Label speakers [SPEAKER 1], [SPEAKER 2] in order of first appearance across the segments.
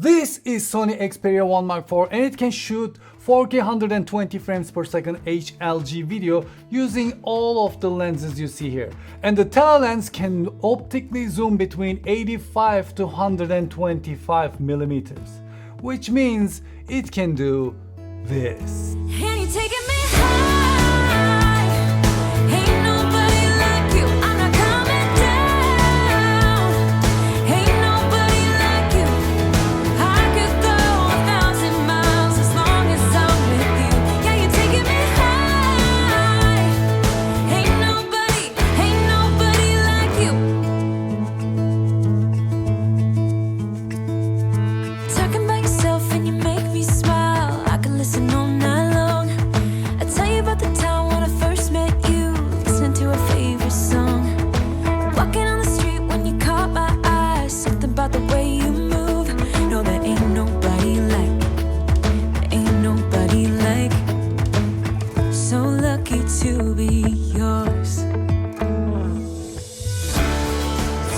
[SPEAKER 1] This is Sony Xperia 1 Mark IV and it can shoot 4K 120 frames per second HLG video using all of the lenses you see here. And the telelens can optically zoom between 85 to 125 millimeters, which means it can do this.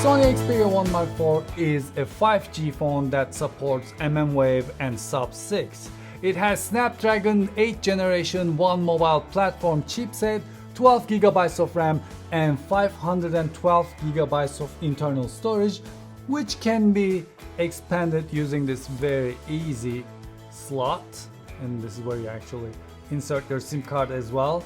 [SPEAKER 1] Sony Xperia 1 Mark IV is a 5G phone that supports mmWave and Sub-6. It has Snapdragon 8th Generation 1 mobile platform chipset, 12GB of RAM and 512GB of internal storage, which can be expanded using this very easy slot, and this is where you actually insert your SIM card as well.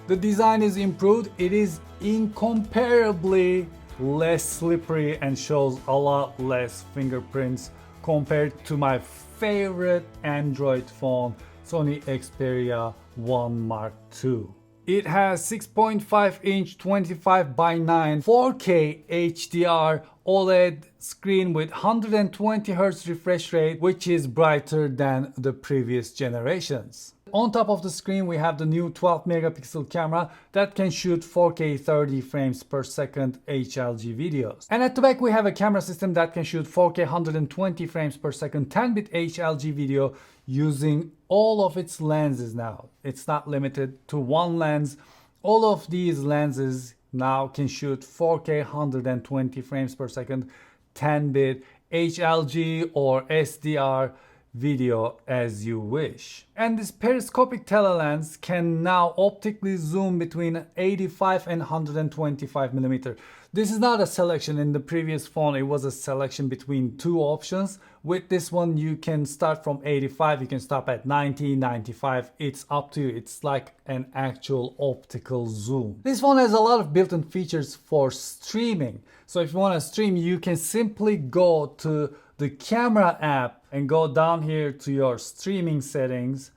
[SPEAKER 1] The design is improved, it is incomparably less slippery and shows a lot less fingerprints compared to my favorite Android phone, Sony Xperia 1 Mark II. It has 6.5-inch 25:9 4K HDR OLED screen with 120Hz refresh rate, which is brighter than the previous generations. On top of the screen we have the new 12-megapixel camera that can shoot 4K 30 frames per second HLG videos. And at the back we have a camera system that can shoot 4K 120 frames per second 10-bit HLG video using all of its lenses now. It's not limited to one lens. All of these lenses now can shoot 4K 120 frames per second 10-bit HLG or SDR video as you wish. And this periscopic telelens can now optically zoom between 85 and 125 millimeter. This is not a selection. In the previous phone it was a selection between two options. With this one you can start from 85, you can stop at 90, 95, it's up to you. It's like an actual optical zoom. This phone has a lot of built-in features for streaming. So if you want to stream, you can simply go to the camera app and go down here to your streaming settings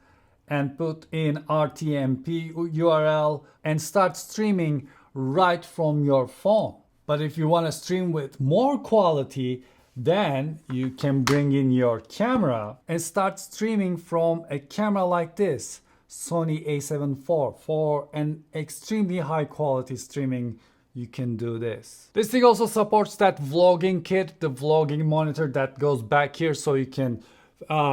[SPEAKER 1] and put in RTMP URL and start streaming right from your phone. But if you want to stream with more quality, then you can bring in your camera and start streaming from a camera like this, Sony a7 IV. For an extremely high quality streaming, you can do this. This thing also supports that vlogging kit, the vlogging monitor that goes back here, so you can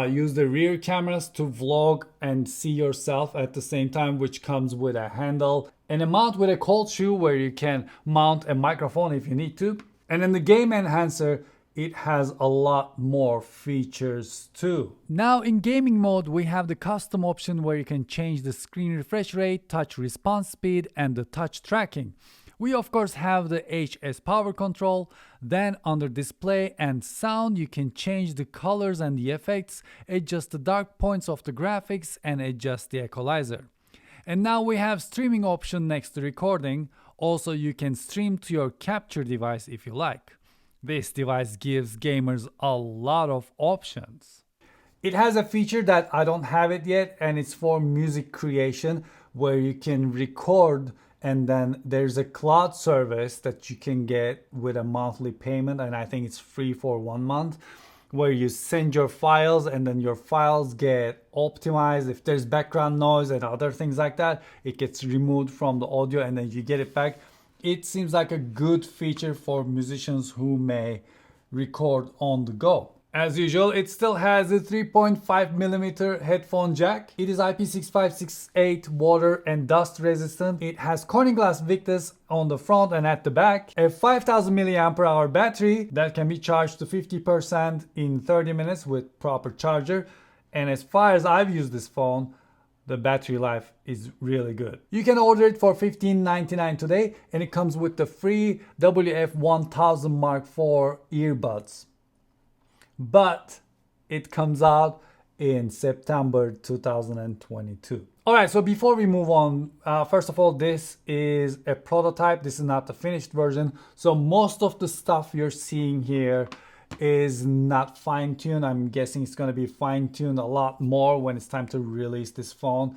[SPEAKER 1] use the rear cameras to vlog and see yourself at the same time, which comes with a handle and a mount with a cold shoe where you can mount a microphone if you need to. And in the game enhancer, it has a lot more features too. Now in gaming mode we have the custom option where you can change the screen refresh rate, touch response speed and the touch tracking. We of course have the HS power control. Then under display and sound you can change the colors and the effects, adjust the dark points of the graphics and adjust the equalizer. And now we have streaming option next to recording. Also you can stream to your capture device if you like. This device gives gamers a lot of options. It has a feature that I don't have it yet, and it's for music creation where you can record and then there's a cloud service that you can get with a monthly payment, and I think it's free for 1 month, where you send your files and then your files get optimized. If there's background noise and other things like that, it gets removed from the audio and then you get it back. It seems like a good feature for musicians who may record on the go. As usual, it still has a 3.5mm headphone jack. It is IP6568 water and dust resistant. It has Corning Glass Victus on the front and at the back. A 5000 mAh battery that can be charged to 50% in 30 minutes with proper charger. And as far as I've used this phone, the battery life is really good. You can order it for $15.99 today, and it comes with the free WF-1000 Mark IV earbuds. But it comes out in September 2022. Alright, so before we move on, first of all, this is a prototype. This is not the finished version. So most of the stuff you're seeing here is not fine-tuned. I'm guessing it's going to be fine-tuned a lot more when it's time to release this phone.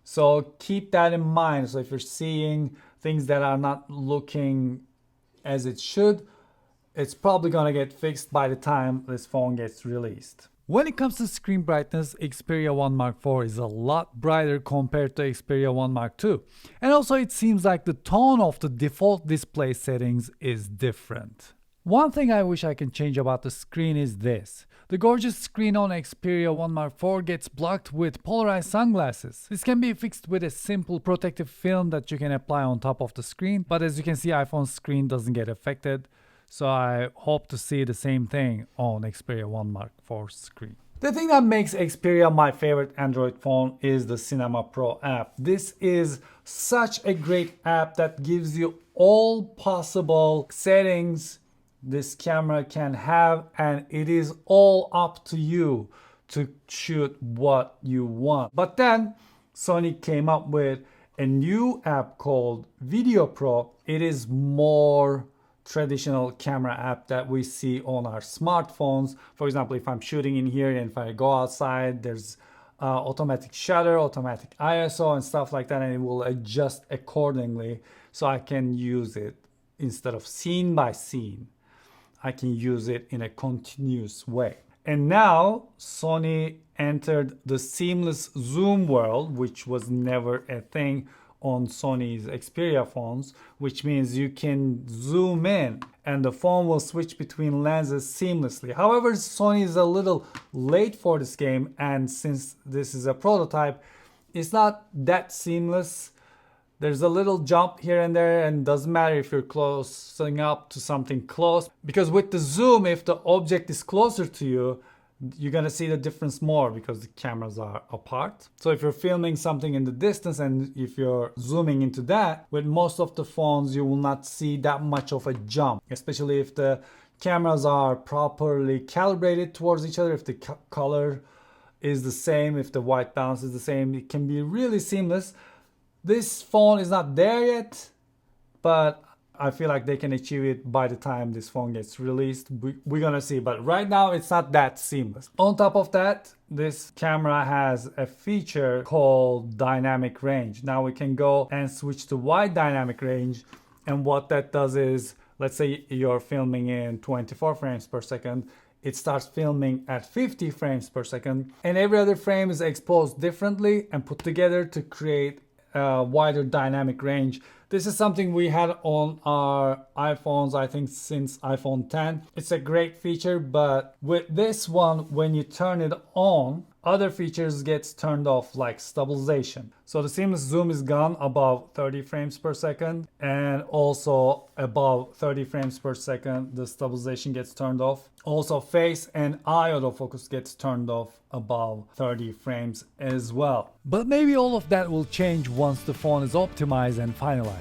[SPEAKER 1] So keep that in mind. So if you're seeing things that are not looking as it should, it's probably going to get fixed by the time this phone gets released. When it comes to screen brightness, Xperia 1 Mark IV is a lot brighter compared to Xperia 1 Mark II. And also it seems like the tone of the default display settings is different. One thing I wish I can change about the screen is this. The gorgeous screen on Xperia 1 Mark IV gets blocked with polarized sunglasses. This can be fixed with a simple protective film that you can apply on top of the screen, but as you can see, iPhone's screen doesn't get affected. So I hope to see the same thing on Xperia 1 Mark IV screen. The thing that makes Xperia my favorite Android phone is the Cinema Pro app. This is such a great app that gives you all possible settings this camera can have, and it is all up to you to shoot what you want. But then Sony came up with a new app called Video Pro. It is more traditional camera app that we see on our smartphones. For example, if I'm shooting in here and if I go outside, there's automatic shutter, automatic ISO and stuff like that, and it will adjust accordingly so I can use it instead of scene by scene. I can use it in a continuous way. And now Sony entered the seamless zoom world, which was never a thing on Sony's Xperia phones, which means you can zoom in and the phone will switch between lenses seamlessly. However, Sony is a little late for this game, and since this is a prototype, it's not that seamless. There's a little jump here and there, and doesn't matter if you're closing up to something close, because with the zoom, if the object is closer to you, you're gonna see the difference more because the cameras are apart. So if you're filming something in the distance and if you're zooming into that, with most of the phones you will not see that much of a jump, especially if the cameras are properly calibrated towards each other, if the color is the same, if the white balance is the same, it can be really seamless. This phone is not there yet, but I feel like they can achieve it by the time this phone gets released. We're gonna see, but right now it's not that seamless. On top of that, this camera has a feature called dynamic range. Now we can go and switch to wide dynamic range, and what that does is, let's say you're filming in 24 frames per second, it starts filming at 50 frames per second, and every other frame is exposed differently and put together to create a wider dynamic range. This is something we had on our iPhones, I think since iPhone 10. It's a great feature, but with this one, when you turn it on, other features gets turned off, like stabilization. So the seamless zoom is gone above 30 frames per second, and also above 30 frames per second, the stabilization gets turned off. Also face and eye autofocus gets turned off above 30 frames as well. But maybe all of that will change once the phone is optimized and finalized.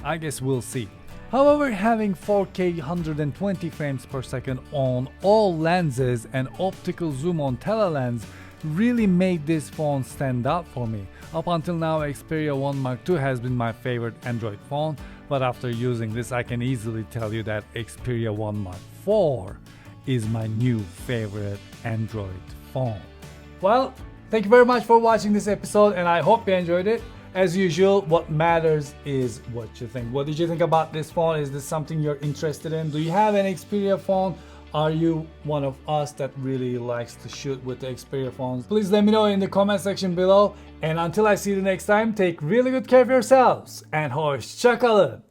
[SPEAKER 1] I guess we'll see. However, having 4K 120 frames per second on all lenses and optical zoom on telelens really made this phone stand out for me. Up until now, Xperia 1 Mark II has been my favorite Android phone, but after using this, I can easily tell you that Xperia 1 Mark IV is my new favorite Android phone. Well, thank you very much for watching this episode, and I hope you enjoyed it. As usual, what matters is what you think. What did you think about this phone? Is this something you're interested in? Do you have an Xperia phone? Are you one of us that really likes to shoot with the Xperia phones? Please let me know in the comment section below. And until I see you next time, take really good care of yourselves. And hoşça kalın.